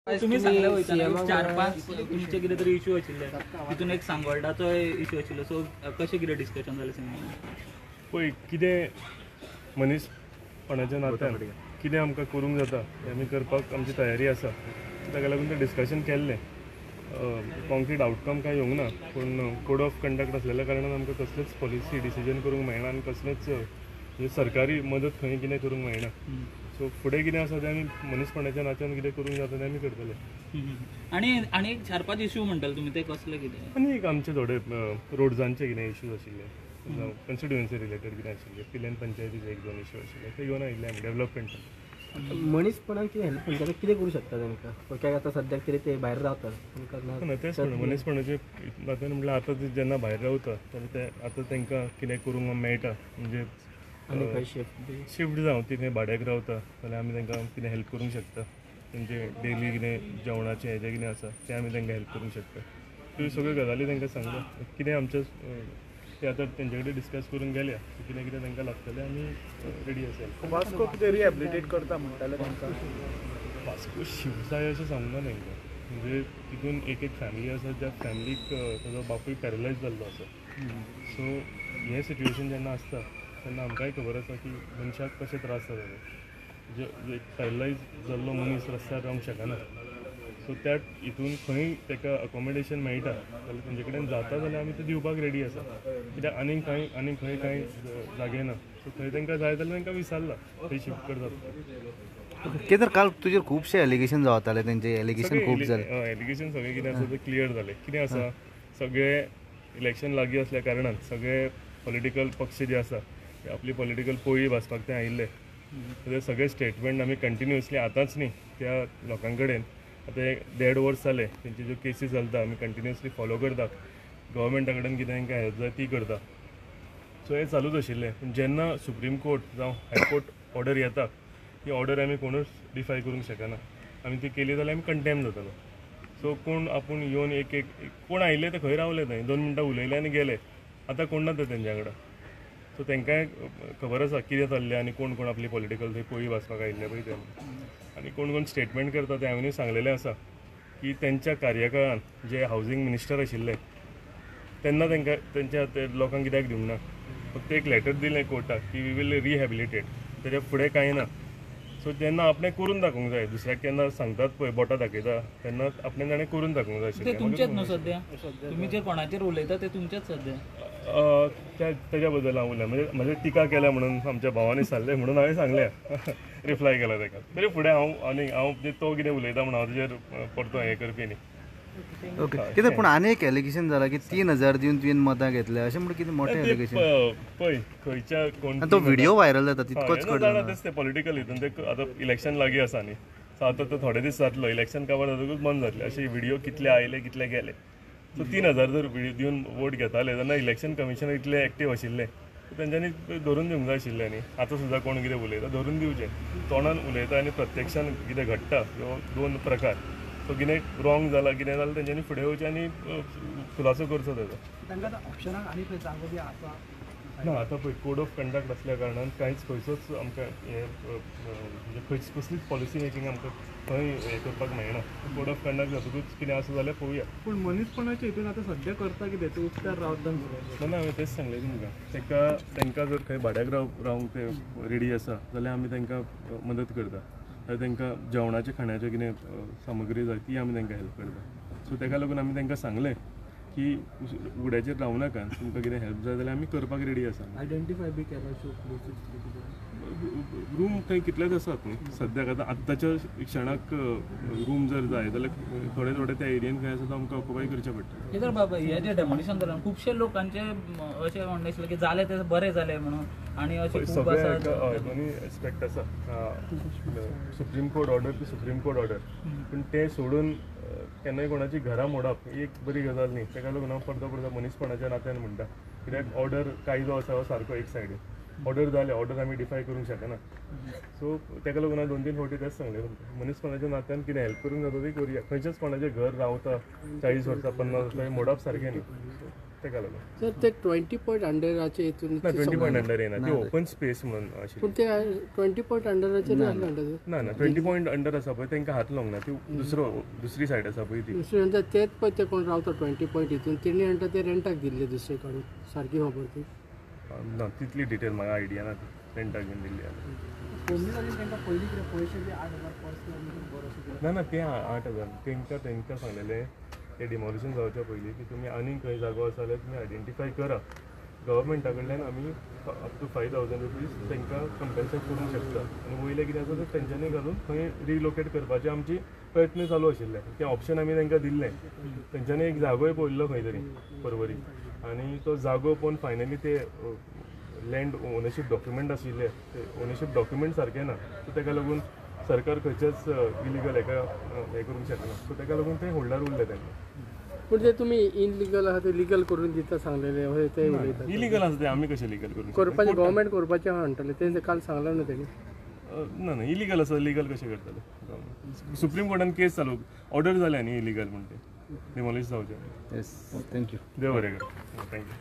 तुम्ही सांगले वयता 4-5 तुमचे कितें तरी इश्यू आशिल्ले तितून एक सांगोळडाचो इश्यू आशिल्लो सो कशें कितें डिस्कशन जालें पळय कितें मनीसपणाच्या नात्यान कितें आमकां करूंक जाता हें आमी करपाक आमची तयारी आसा ताका लागून तें डिस्कशन केल्लें कॉन्क्रीट आउटकम कांय येवंक ना पूण कोड ऑफ कंडक्ट आसलेल्या कारणान आमकां कसलेच पॉलिसी डिसिजन करूंक मेळना आनी कसलेच म्हणजे सरकारी मदत खंय कितें करूंक मेळना सो फुडें कितें आसा तें आमी मनीसपणाच्या नात्यान कितें करूंक जाता तें आमी करतले आनी एक 4-5 इश्यू म्हणटाले तुमी ते कसले कितें आनी एक आमचे थोडे रोड्सांचे कितें इश्यूज आशिल्ले कॉन्स्टिट्युएन्सी रिलेटेड कितें आशिल्ले पिलेन पंचायतीचे 1-2 इश्यू आशिल्ले ते घेवन आयिल्ले आमी डेव्हलपमेंट मनीसपणान कितें हेल्प करता कितें करूं शकता तांकां थोडक्यात आतां सद्याक कितें ते भायर रावतात ना तेच म्हणून मनीसपणाचे नात्यान म्हटल्यार आतां जेन्ना भायर रावता तेन्ना ते आतां तांकां कितें करूंक मेळटा म्हणजे आनी खंय शिफ्ट जावं ती खंय भाड्याक रावता जाल्यार आमी तांकां कितें हेल्प करूंक शकता तेंचे डेली कितें जेवणाचें हेजें कितें आसा तें आमी तांकां हेल्प करूंक शकता ह्यो सगळ्यो गजाली तांकां सांगल्या कितें आमचे ते आतां तेंचे कडेन डिस्कस करून गेल्या कितें कितें तांकां लागतलें आमी रेडी आसा वास्को कितें रिहॅबिलिटेट करता म्हणटाले तांकां वास्को शिफ्ट जाय अशें सांगना तांकां म्हणजे तितून एक फॅमिली आसा ज्या फॅमिलीक ताजो बापूय पॅरलायज जाल्लो आसा सो हें सिट्युएशन जेन्ना आसता तेन्ना आमकांय खबर आसा की मनशाक कशे त्रास जाता जे पॅरलायज जाल्लो मनीस रस्त्यार रावंक शकना सो त्या हितून खंय ताका अकोमोडेशन मेळटा जाल्यार तेंचे कडेन जाता जाल्यार आमी ते दिवपाक रेडी आसा कित्याक आनीक खंय कांय जागे ना सो थंय तांकां जाय जाल्यार तांकां विचारला थंय शिफ्ट करतात कितें काल तुजेर खुबशे एलिगेशन जावताले तेंचे एलिगेशन खूब जाले एलिगेशन सगळें कितें आसा तें क्लियर जालें कितें आसा सगळे इलेक्शन लागीं असल्या कारणान सगळे पॉलिटिकल पक्ष जे आसा ते आपली पॉलिटिकल पोळी भाजपाक ते आयिल्ले ते सगळे स्टेटमेंट आमी कंटिन्युअसली आतांच न्ही त्या लोकां कडेन आतां 1.5 वर्स जाले तेंची ज्यो केसीस चलता आमी कंटिन्युअसली फॉलो करता गव्हर्मेंटा कडेन कितें तांकां हेल्प जाय ती करता सो हें चालूच आशिल्लें पूण जेन्ना सुप्रीम कोर्ट जावं हायकोर्ट ऑर्डर येता ती ऑर्डर आमी कोणूच डिफाय करूंक शकना आमी ती केली जाल्यार आमी कंडेम जातलो सो कोण आपूण येवन एक कोण आयिल्ले ते खंय रावले थंय 2 मिनटां उलयले आनी गेले आतां कोण ना ते तेंच्या कडेन सो तांकांय खबर आसा कितें चल्लें आनी कोण कोण आपली पॉलिटिकल थंय पोळी भाजपाक आयिल्ले पळय ते आनी कोण कोण स्टेटमेंट करता ते हांवेंनूय सांगलेलें आसा की तेंच्या कार्यकाळान जे हावजींग मिनिस्टर आशिल्ले तेन्ना तांकां तेंच्या लोकांक कित्याक दिवंक ना फक्त एक लेटर दिलें कोर्टाक की वी वील रिहॅबिलिटेट तेच्या फुडें कांय ना सो तेन्ना आपणें करून दाखोवंक जाय दुसऱ्याक केन्ना सांगतात पळय बोटां दाखयता तेन्ना आपणें ताणें करून दाखोवंक जाय ते तुमचेच न्हू सद्या तुमी जे कोणाचेर उलयता ते तुमचेच सद्या तेज्या बद्दल हांव उलयलें म्हणजे टिका केल्या म्हणून आमच्या भावानी सांगलें म्हणून हांवें सांगलें रिप्लाय केला ताका तरी फुडें हांव तो कितें उलयता म्हणून हांव तेजेर परतो हें करपी न्ही ओके कितें पूण आनी एक एलिगेशन जालां की 3,000 दिवन तुवें मतां घेतले अशें म्हणून कितें मोठें एलिगेशन पळय खंयच्या कोण तो व्हिडिओ व्हायरल जाता तितकोच जाणा तेच ते पॉलिटिकल हितून ते आतां इलेक्शन लागीं आसा न्ही सो आतां तो थोडे दीस जातलो इलेक्शन काबार जातकूच बंद जातले अशे व्हिडिओ कितले आयले कितले गेले सो 3,000 जर दिवन वोट घेताले तेन्ना इलेक्शन कमिशनर इतले एक्टीव आशिल्ले तेंच्यांनी धरून दिवंक जाय आशिल्लें न्ही आतां सुद्दां कोण कितें उलयता धरून दिवचें तोंडान उलयता आनी प्रत्यक्षान कितें घडटा ह्यो 2 प्रकार सो कितें रॉंग जालां कितें जाल्यार तेंच्यांनी फुडें येवचें आनी खुलासो करचो तेजो तांकां ऑप्शनाक आनी खंय जागो बी आसा ना आतां पळय कोड ऑफ कंडक्ट आसल्या कारणान कांयच खंयचोच आमकां हें म्हणजे कसलीच पॉलिसी मेकींग आमकां खंय हें करपाक मेळना कोड ऑफ कंडक्ट जातकूच कितें आसा जाल्यार पळोवया पूण मनीसपणाच्या हितून आतां सद्या करता कितें ते उक्त्यार रावता ना हांवें तेच सांगलें तुमकां तांकां जर खंय भाड्याक रावंक ते रेडी आसा जाल्यार आमी तांकां मदत करता जाल्यार तांकां जेवणाच्या खाणाचें कितें सामग्री जाय ती आमी तांकां हेल्प करता सो ताका लागून आमी तांकां सांगलें की उड्याचेर रावं नाका तुमकां कितें हेल्प जाय जाल्यार आमी करपाक रेडी आसा आयडेंटिफाय बी केला रूम थंय कितलेच आसात न्ही सद्याक आतांच्या क्षणाक रूम जर जाय जाल्यार थोडे त्या एरियेन खंय आसा तो आमकां ऑक्युपाय करचें पडटा कितें बाबा हे जे डेमोलिशन जालें खुबशे लोकांचे अशें म्हणणें आशिल्लें की जालें ते बरें जालें म्हणून आनी अशें खूब आसा दोनी एस्पेक्ट आसा सुप्रीम कोर्ट ऑर्डर ती सुप्रीम कोर्ट ऑर्डर पूण तें सोडून केन्नाय कोणाची घरां मोडप ही एक बरी गजाल न्ही ताका लागून हांव परतो मनीसपणाच्या नात्यान म्हणटा कित्याक ऑर्डर कायदो आसा हो सारको एक सायडीन ऑर्डर जाले ऑर्डर आमी डिफाय करूंक शकना सो ताका लागून हांवें 2-3 फावटी तेच सांगलें तुमकां मनीसपणाच्या नात्यान कितें हेल्प करूंक जाता ती करुया खंयच्याच कोणाचें घर रावता 40 वर्सां 50 वर्सां मोडप सारकें न्ही ताका लागून सर ते 20 पॉयंट अंडराचे हितून ना 20 पॉयंट अंडर येना ती ओपन स्पेस म्हणून पूण आशिल्ली ते 20 पॉयंट अंडराचे ना 20 पॉयंट अंडर आसा पळय तांकां हात लावंक ना ती दुसरी सायड आसा पळय ती दुसरे म्हणटा तेच पळय ते कोण रावता 20 पॉयंट हितून तेणी म्हणटा ते रेंटाक दिल्ले दुसरे कडेन सारकी खबर ती ना तितली डिटेल म्हाका आयडिया ना ती रेंटाक बीन दिल्ली आसा ना ते 8,000 तांकां सांगलेलें ते डिमॉलिशन जावच्या पयलीं की तुमी आनीक खंय जागो आसा जाल्यार तुमी आयडेंटिफाय करा गव्हर्मेंटा कडल्यान आमी अप टू 5,000 रुपीज तांकां कंपेन्सेट करूंक शकता आनी वयले कितें आसा तें तेंच्यांनी घालून खंय रिलोकेट करपाचें आमची प्रयत्न चालू आशिल्ले तें ऑप्शन आमी तांकां दिल्लें तेंच्यांनी एक जागोय पळयल्लो खंय तरी परवरी आनी तो जागो पळोवन फायनली ते लँड ओनरशीप डॉक्युमेंट आशिल्ले ते ओनरशीप डॉक्युमेंट सारके ना सो ताका लागून सरकार खंयचेच इलिगल हें करूंक शकना सो ताका लागून ते होल्डार उरले तेन्ना पूण ते तुमी इनलिगल आहा ते लिगल करून दिता सांगलेले अशें ते उलयतात इलिगल आसा ते आमी कशें लिगल करूंक करपाचें गव्हर्मेंट करपाचें म्हणटाले ते काल सांगलें न्हू तेणी ना इलिगल आसा लिगल कशें करतले सुप्रीम कोर्टान केस चालू ऑर्डर जाल्या न्ही इलिगल म्हणून ते डिमॉलिश जावचें येस थँक्यू देव बरें कर थँक्यू